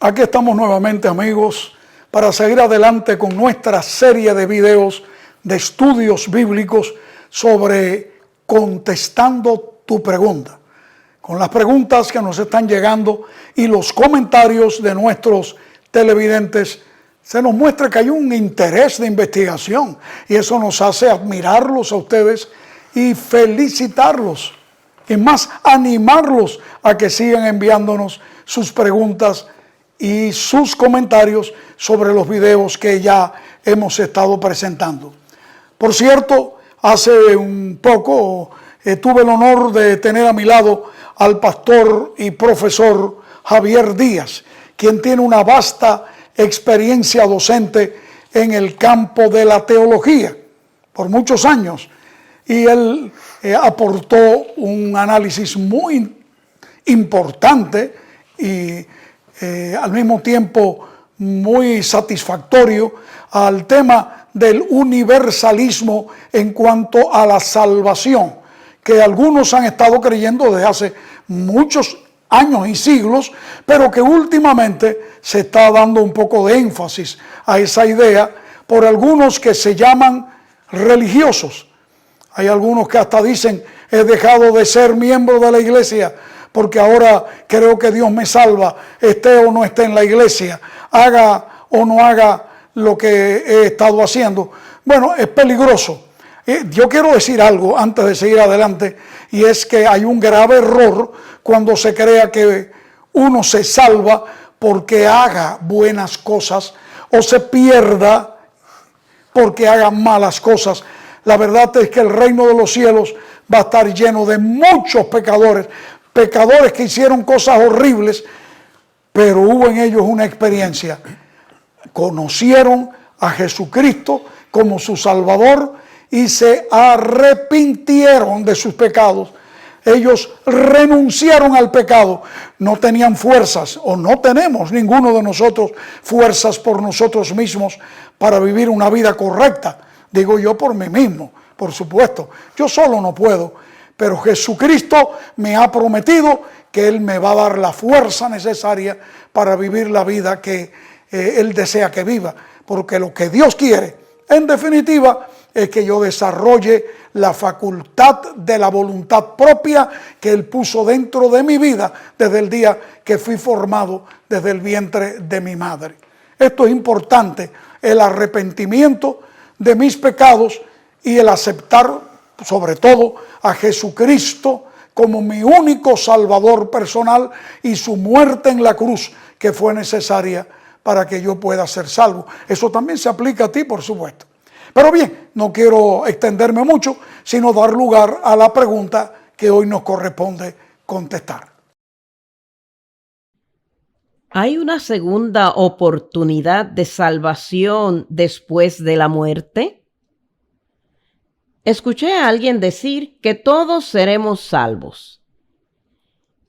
Aquí estamos nuevamente, amigos, para seguir adelante con nuestra serie de videos de estudios bíblicos sobre contestando tu pregunta. Con las preguntas que nos están llegando y los comentarios de nuestros televidentes, se nos muestra que hay un interés de investigación y eso nos hace admirarlos a ustedes y felicitarlos y más animarlos a que sigan enviándonos sus preguntas y sus comentarios sobre los videos que ya hemos estado presentando. Por cierto, hace un poco tuve el honor de tener a mi lado al pastor y profesor Javier Díaz, quien tiene una vasta experiencia docente en el campo de la teología por muchos años, y él aportó un análisis muy importante y al mismo tiempo muy satisfactorio al tema del universalismo en cuanto a la salvación, que algunos han estado creyendo desde hace muchos años y siglos, pero que últimamente se está dando un poco de énfasis a esa idea por algunos que se llaman religiosos. Hay algunos que hasta dicen: he dejado de ser miembro de la iglesia porque ahora creo que Dios me salva, esté o no esté en la iglesia, haga o no haga lo que he estado haciendo. Bueno, es peligroso. Yo quiero decir algo antes de seguir adelante, y es que hay un grave error cuando se crea que uno se salva porque haga buenas cosas o se pierda porque haga malas cosas. La verdad es que el reino de los cielos va a estar lleno de muchos pecadores que hicieron cosas horribles, pero hubo en ellos una experiencia. Conocieron a Jesucristo como su Salvador y se arrepintieron de sus pecados. Ellos renunciaron al pecado. No tenían fuerzas, o no tenemos ninguno de nosotros fuerzas por nosotros mismos para vivir una vida correcta. Digo yo por mí mismo, por supuesto. Yo solo no puedo. Pero Jesucristo me ha prometido que Él me va a dar la fuerza necesaria para vivir la vida que Él desea que viva. Porque lo que Dios quiere, en definitiva, es que yo desarrolle la facultad de la voluntad propia que Él puso dentro de mi vida desde el día que fui formado desde el vientre de mi madre. Esto es importante, el arrepentimiento de mis pecados y el aceptar sobre todo a Jesucristo como mi único Salvador personal y su muerte en la cruz que fue necesaria para que yo pueda ser salvo. Eso también se aplica a ti, por supuesto. Pero bien, no quiero extenderme mucho, sino dar lugar a la pregunta que hoy nos corresponde contestar. ¿Hay una segunda oportunidad de salvación después de la muerte? Escuché a alguien decir que todos seremos salvos,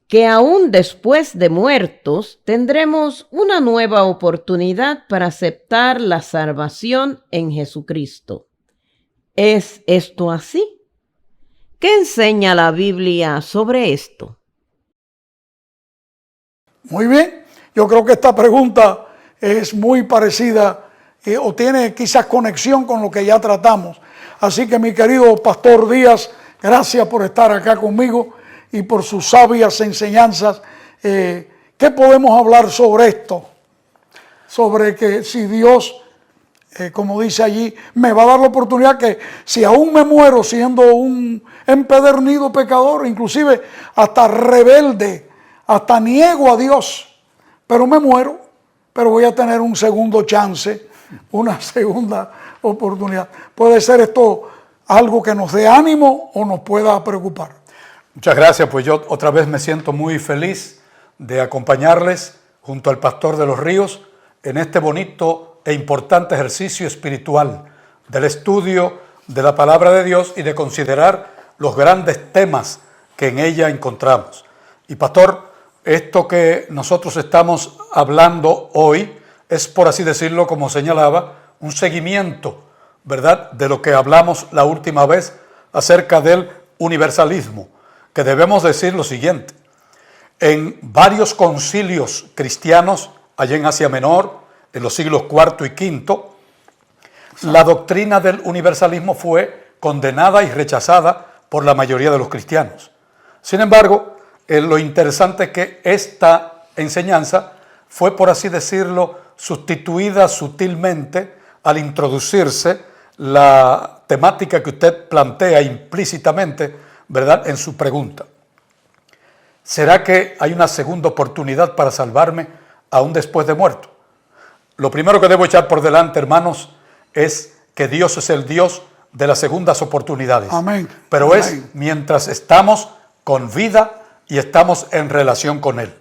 que aún después de muertos tendremos una nueva oportunidad para aceptar la salvación en Jesucristo. ¿Es esto así? ¿Qué enseña la Biblia sobre esto? Muy bien, yo creo que esta pregunta es muy parecida o tiene quizás conexión con lo que ya tratamos. Así que, mi querido pastor Díaz, gracias por estar acá conmigo y por sus sabias enseñanzas. ¿Qué podemos hablar sobre esto? Sobre que si Dios, como dice allí, me va a dar la oportunidad que si aún me muero siendo un empedernido pecador, inclusive hasta rebelde, hasta niego a Dios, pero me muero, pero voy a tener un segundo chance, una segunda oportunidad. ¿Puede ser esto algo que nos dé ánimo o nos pueda preocupar? Muchas gracias, pues yo otra vez me siento muy feliz de acompañarles junto al Pastor de los Ríos en este bonito e importante ejercicio espiritual del estudio de la palabra de Dios y de considerar los grandes temas que en ella encontramos. Y pastor, esto que nosotros estamos hablando hoy es, por así decirlo, como señalaba, un seguimiento, ¿verdad?, de lo que hablamos la última vez acerca del universalismo, que debemos decir lo siguiente: en varios concilios cristianos allá en Asia Menor, en los siglos IV y V, la doctrina del universalismo fue condenada y rechazada por la mayoría de los cristianos. Sin embargo, lo interesante es que esta enseñanza fue, por así decirlo, sustituida sutilmente al introducirse la temática que usted plantea implícitamente, ¿verdad?, en su pregunta. ¿Será que hay una segunda oportunidad para salvarme aún después de muerto? Lo primero que debo echar por delante, hermanos, es que Dios es el Dios de las segundas oportunidades. Amén. Pero Amén. es mientras estamos con vida y estamos en relación con Él.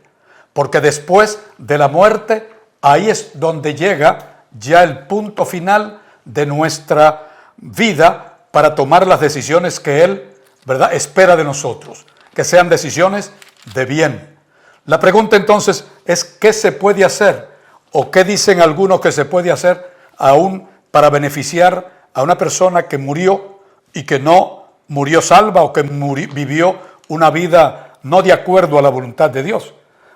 Porque después de la muerte, ahí es donde llega ya el punto final de nuestra vida para tomar las decisiones que Él, ¿verdad?, espera de nosotros, que sean decisiones de bien. La pregunta entonces es, ¿qué se puede hacer? ¿O qué dicen algunos que se puede hacer aún para beneficiar a una persona que murió y que no murió salva o que vivió una vida no de acuerdo a la voluntad de Dios?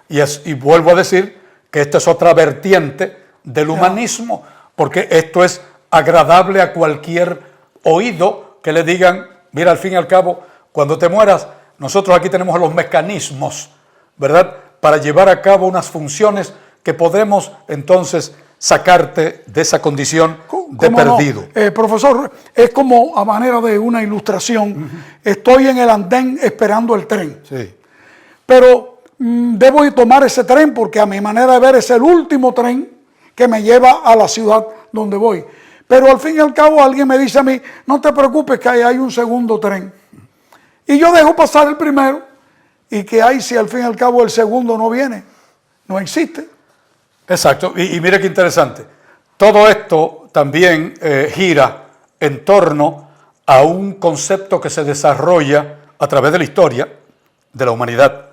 Y vuelvo a decir que esta es otra vertiente del humanismo, porque esto es agradable a cualquier oído que le digan, mira, al fin y al cabo, cuando te mueras, nosotros aquí tenemos los mecanismos, ¿verdad?, para llevar a cabo unas funciones que podemos entonces sacarte de esa condición de perdido. No? Profesor, es como a manera de una ilustración. Estoy en el andén esperando el tren. Sí. Pero debo tomar ese tren porque a mi manera de ver es el último tren que me lleva a la ciudad donde voy. Pero al fin y al cabo alguien me dice a mí, no te preocupes que hay un segundo tren. Y yo dejo pasar el primero. ¿Y qué hay si al fin y al cabo el segundo no viene? No existe. Exacto, y mire qué interesante. Todo esto también gira en torno a un concepto que se desarrolla a través de la historia de la humanidad,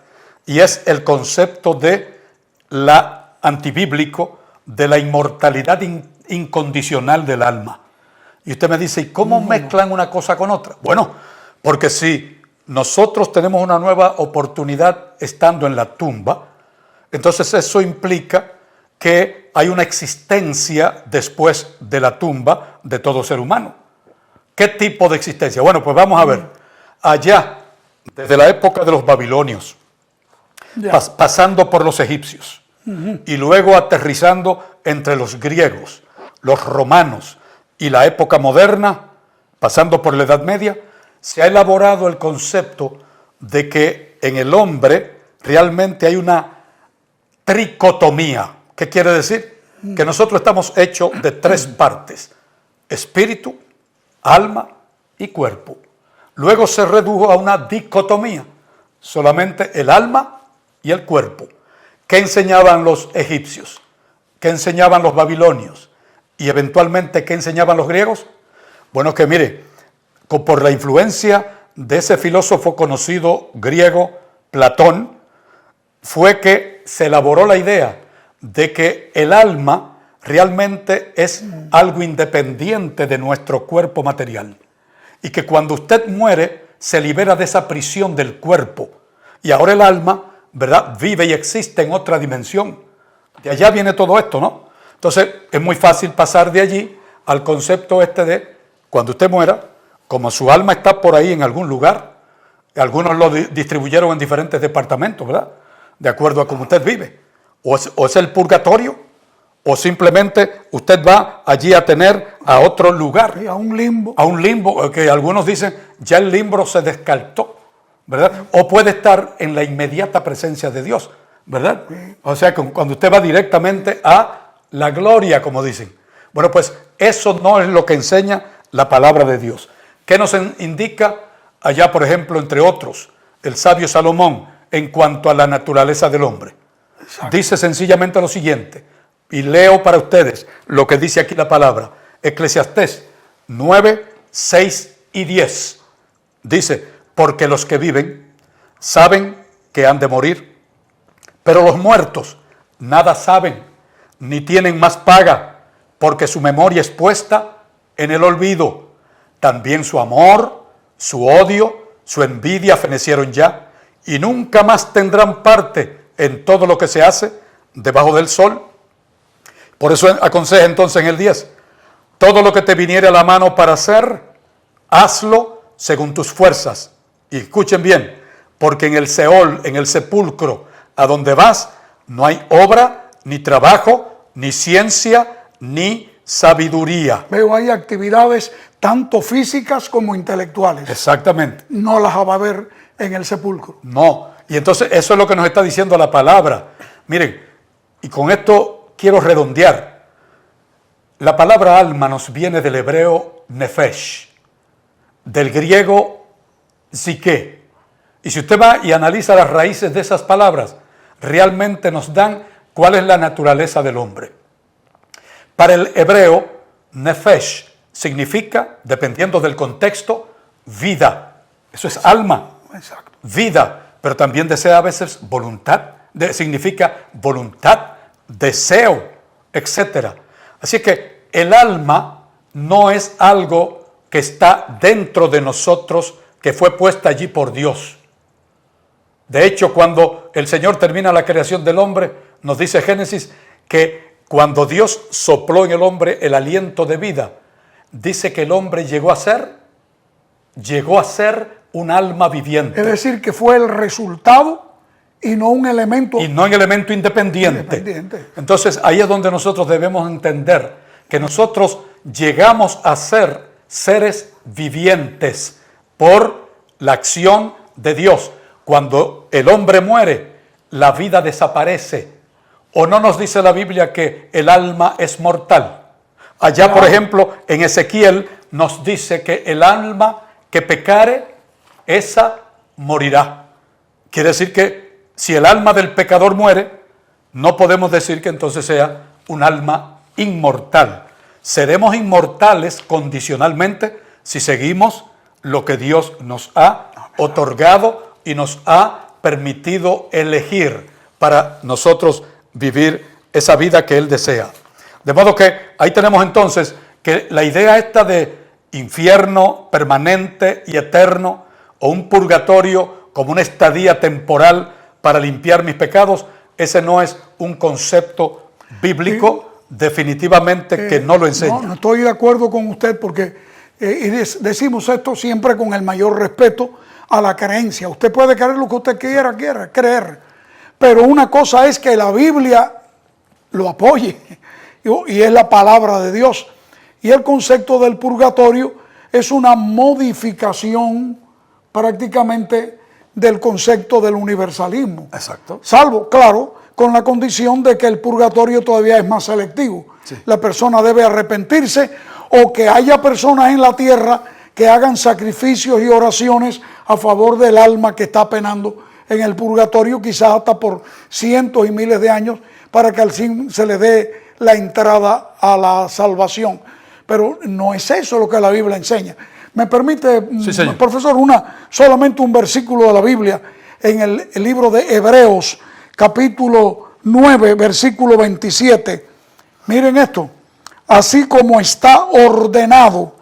y es el concepto de la antibíblico, de la inmortalidad incondicional del alma. Y usted me dice, ¿y cómo mezclan una cosa con otra? Bueno, porque si nosotros tenemos una nueva oportunidad estando en la tumba, entonces eso implica que hay una existencia después de la tumba de todo ser humano. ¿Qué tipo de existencia? Bueno, pues vamos a ver. Allá, desde la época de los babilonios, pasando por los egipcios, y luego aterrizando entre los griegos, los romanos y la época moderna, pasando por la Edad Media, se ha elaborado el concepto de que en el hombre realmente hay una tricotomía. ¿Qué quiere decir? Que nosotros estamos hechos de tres partes: espíritu, alma y cuerpo. Luego se redujo a una dicotomía, solamente el alma y el cuerpo. ¿Qué enseñaban los egipcios? ¿Qué enseñaban los babilonios? Y eventualmente, ¿qué enseñaban los griegos? Bueno, que mire, por la influencia de ese filósofo conocido griego, Platón, fue que se elaboró la idea de que el alma realmente es algo independiente de nuestro cuerpo material, y que cuando usted muere se libera de esa prisión del cuerpo, y ahora el alma, ¿verdad?, vive y existe en otra dimensión. De allá viene todo esto, ¿no? Entonces es muy fácil pasar de allí al concepto este de cuando usted muera, como su alma está por ahí en algún lugar, algunos lo distribuyeron en diferentes departamentos, ¿verdad?, de acuerdo a cómo usted vive. O es el purgatorio, o simplemente usted va allí a tener a otro lugar. A un limbo. A un limbo, que algunos dicen, ya el limbo se descartó, ¿verdad? O puede estar en la inmediata presencia de Dios, ¿verdad? O sea, cuando usted va directamente a la gloria, como dicen. Bueno, pues eso no es lo que enseña la palabra de Dios. ¿Qué nos indica allá, por ejemplo, entre otros, el sabio Salomón en cuanto a la naturaleza del hombre? Exacto. Dice sencillamente lo siguiente, y leo para ustedes lo que dice aquí la palabra, Eclesiastés 9, 6 y 10. Dice, porque los que viven saben que han de morir, pero los muertos nada saben, ni tienen más paga, porque su memoria es puesta en el olvido. También su amor, su odio, su envidia fenecieron ya, y nunca más tendrán parte en todo lo que se hace debajo del sol. Por eso aconseja entonces en el 10, todo lo que te viniere a la mano para hacer, hazlo según tus fuerzas. Y escuchen bien, porque en el Seol, en el sepulcro, a donde vas, no hay obra, ni trabajo, ni ciencia, ni sabiduría. Veo ahí actividades tanto físicas como intelectuales. Exactamente. No las va a ver en el sepulcro. No. Y entonces eso es lo que nos está diciendo la palabra. Miren, y con esto quiero redondear. La palabra alma nos viene del hebreo nefesh, del griego psique. Y si usted va y analiza las raíces de esas palabras, realmente nos dan cuál es la naturaleza del hombre. Para el hebreo, nefesh significa, dependiendo del contexto, vida. Eso es alma. Exacto. Vida, pero también desea a veces voluntad, significa voluntad, deseo, etc. Así que el alma no es algo que está dentro de nosotros, que fue puesta allí por Dios. De hecho, cuando el Señor termina la creación del hombre, nos dice Génesis que cuando Dios sopló en el hombre el aliento de vida, dice que el hombre llegó a ser un alma viviente. Es decir, que fue el resultado y no un elemento. Y no un elemento independiente. Entonces, ahí es donde nosotros debemos entender que nosotros llegamos a ser seres vivientes por la acción de Dios. Cuando el hombre muere, la vida desaparece. ¿O no nos dice la Biblia que el alma es mortal? Allá, por ejemplo, en Ezequiel nos dice que el alma que pecare, esa morirá. Quiere decir que si el alma del pecador muere, no podemos decir que entonces sea un alma inmortal. Seremos inmortales condicionalmente si seguimos lo que Dios nos ha otorgado y nos ha permitido elegir para nosotros vivir esa vida que Él desea. De modo que ahí tenemos entonces que la idea esta de infierno permanente y eterno o un purgatorio como una estadía temporal para limpiar mis pecados, ese no es un concepto bíblico, definitivamente que no lo enseña. No estoy de acuerdo con usted porque decimos esto siempre con el mayor respeto a la creencia. Usted puede creer lo que usted quiera creer, pero una cosa es que la Biblia lo apoye y es la palabra de Dios. Y el concepto del purgatorio es una modificación prácticamente del concepto del universalismo. Exacto. Salvo, claro, con la condición de que el purgatorio todavía es más selectivo. Sí. La persona debe arrepentirse o que haya personas en la tierra que hagan sacrificios y oraciones a favor del alma que está penando en el purgatorio, quizás hasta por cientos y miles de años, para que al fin se le dé la entrada a la salvación. Pero no es eso lo que la Biblia enseña. ¿Me permite, sí, profesor, solamente un versículo de la Biblia en el libro de Hebreos, capítulo 9, versículo 27? Miren esto. Así como está ordenado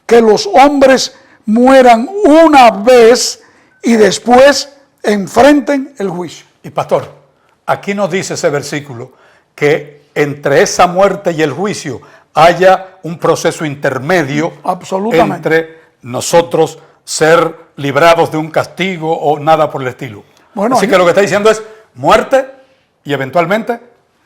que los hombres mueran una vez y después enfrenten el juicio. Y pastor, aquí nos dice ese versículo que entre esa muerte y el juicio haya un proceso intermedio entre nosotros ser librados de un castigo o nada por el estilo. Bueno, así que lo que está diciendo es muerte y eventualmente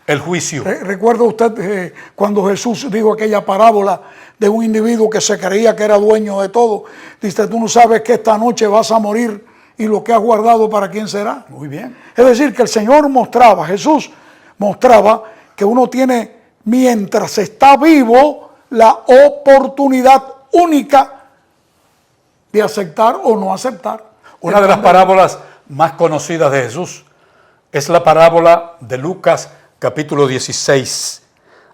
el juicio. ¿Recuerda usted cuando Jesús dijo aquella parábola de un individuo que se creía que era dueño de todo? Dice, tú no sabes que esta noche vas a morir y lo que has guardado para quién será. Muy bien. Es decir, que el Señor Jesús mostraba que uno tiene, mientras está vivo, la oportunidad única de aceptar o no aceptar. Una de las parábolas más conocidas de Jesús es la parábola de Lucas capítulo 16.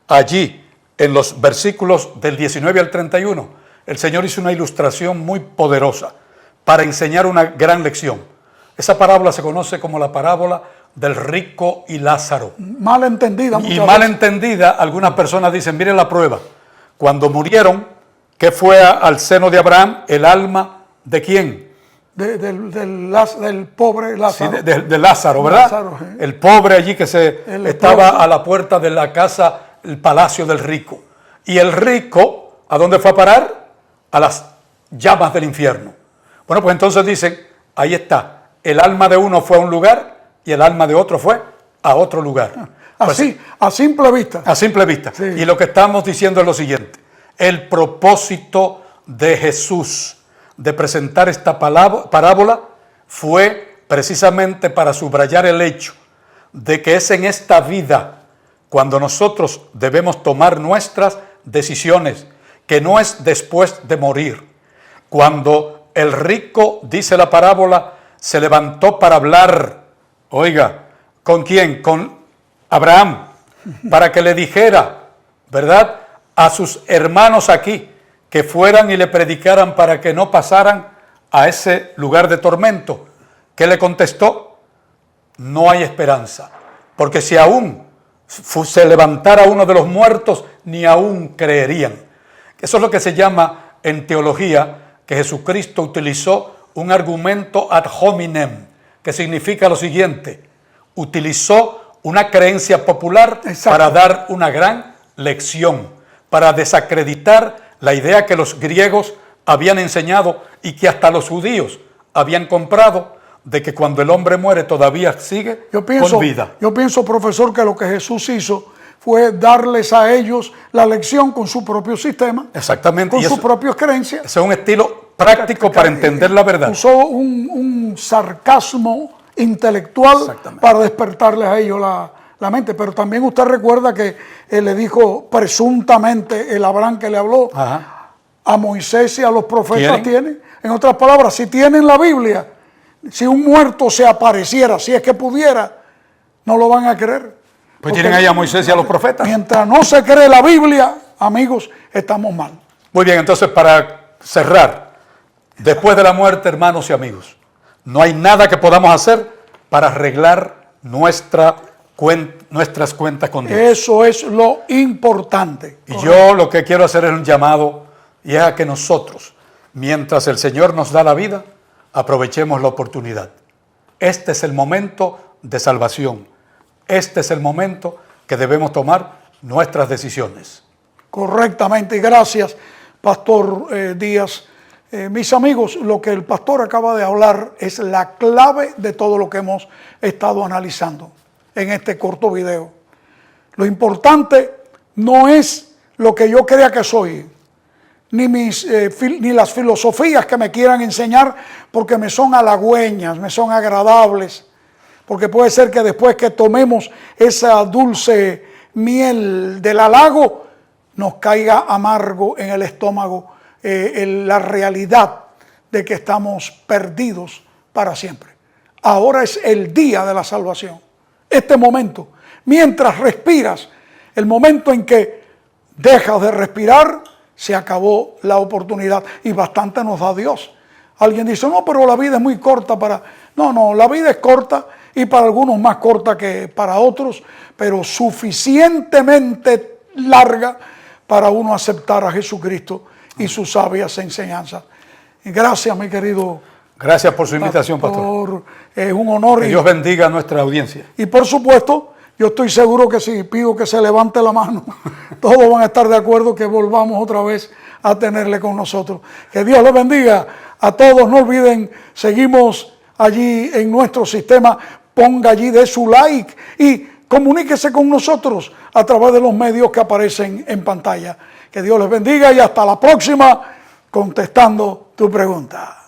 Allí, en los versículos del 19 al 31, el Señor hizo una ilustración muy poderosa para enseñar una gran lección. Esa parábola se conoce como la parábola del rico y Lázaro. Mal entendida muchas veces. Y mal entendida, algunas personas dicen, miren la prueba. Cuando murieron, ¿qué fue al seno de Abraham? ¿El alma de quién? Del pobre Lázaro. Sí, de Lázaro, ¿verdad? Lázaro, ¿eh? El pobre allí que estaba a la puerta de la casa el palacio del rico. Y el rico, ¿a dónde fue a parar? A las llamas del infierno. Bueno, pues entonces dicen, ahí está, el alma de uno fue a un lugar y el alma de otro fue a otro lugar. Así, pues, a simple vista. A simple vista. Sí. Y lo que estamos diciendo es lo siguiente, el propósito de Jesús de presentar esta parábola fue precisamente para subrayar el hecho de que es en esta vida cuando nosotros debemos tomar nuestras decisiones, que no es después de morir. Cuando el rico, dice la parábola, se levantó para hablar, oiga, ¿con quién? Con Abraham, para que le dijera, ¿verdad?, a sus hermanos aquí, que fueran y le predicaran para que no pasaran a ese lugar de tormento. ¿Qué le contestó? No hay esperanza, porque si aún se levantara uno de los muertos, ni aún creerían. Eso es lo que se llama en teología, que Jesucristo utilizó un argumento ad hominem, que significa lo siguiente, utilizó una creencia popular para dar una gran lección, para desacreditar la idea que los griegos habían enseñado y que hasta los judíos habían comprado, de que cuando el hombre muere todavía sigue con vida. Yo pienso, profesor, que lo que Jesús hizo fue darles a ellos la lección con su propio sistema. Exactamente. Con sus propias creencias. Ese es un estilo práctico para entender la verdad. Usó un sarcasmo intelectual para despertarles a ellos la mente. Pero también usted recuerda que le dijo presuntamente el Abraham que le habló, a Moisés y a los profetas tienen. En otras palabras, si tienen la Biblia, si un muerto se apareciera, si es que pudiera, no lo van a creer. Pues tienen ahí a Moisés y a los profetas. Mientras no se cree la Biblia, amigos, estamos mal. Muy bien, entonces para cerrar, después de la muerte, hermanos y amigos, no hay nada que podamos hacer para arreglar nuestras cuentas con Dios. Eso es lo importante. Y yo lo que quiero hacer es un llamado, y es a que nosotros, mientras el Señor nos da la vida, aprovechemos la oportunidad. Este es el momento de salvación. Este es el momento que debemos tomar nuestras decisiones. Correctamente, y gracias, Pastor Díaz. Mis amigos, lo que el pastor acaba de hablar es la clave de todo lo que hemos estado analizando en este corto video. Lo importante no es lo que yo crea que soy, ni las filosofías que me quieran enseñar, porque me son halagüeñas, me son agradables, porque puede ser que después que tomemos esa dulce miel del halago, nos caiga amargo en el estómago la realidad de que estamos perdidos para siempre. Ahora es el día de la salvación. Este momento, mientras respiras, el momento en que dejas de respirar, se acabó la oportunidad y bastante nos da Dios. Alguien dice, no, pero la vida es muy corta para... No, la vida es corta y para algunos más corta que para otros, pero suficientemente larga para uno aceptar a Jesucristo y sus sabias enseñanzas. Y gracias, mi querido. Gracias por su invitación, pastor. Es un honor. Que Dios bendiga a nuestra audiencia. Y por supuesto, yo estoy seguro que si pido que se levante la mano, todos van a estar de acuerdo que volvamos otra vez a tenerle con nosotros. Que Dios les bendiga a todos. No olviden, seguimos allí en nuestro sistema. Ponga allí de su like y comuníquese con nosotros a través de los medios que aparecen en pantalla. Que Dios les bendiga y hasta la próxima contestando tu pregunta.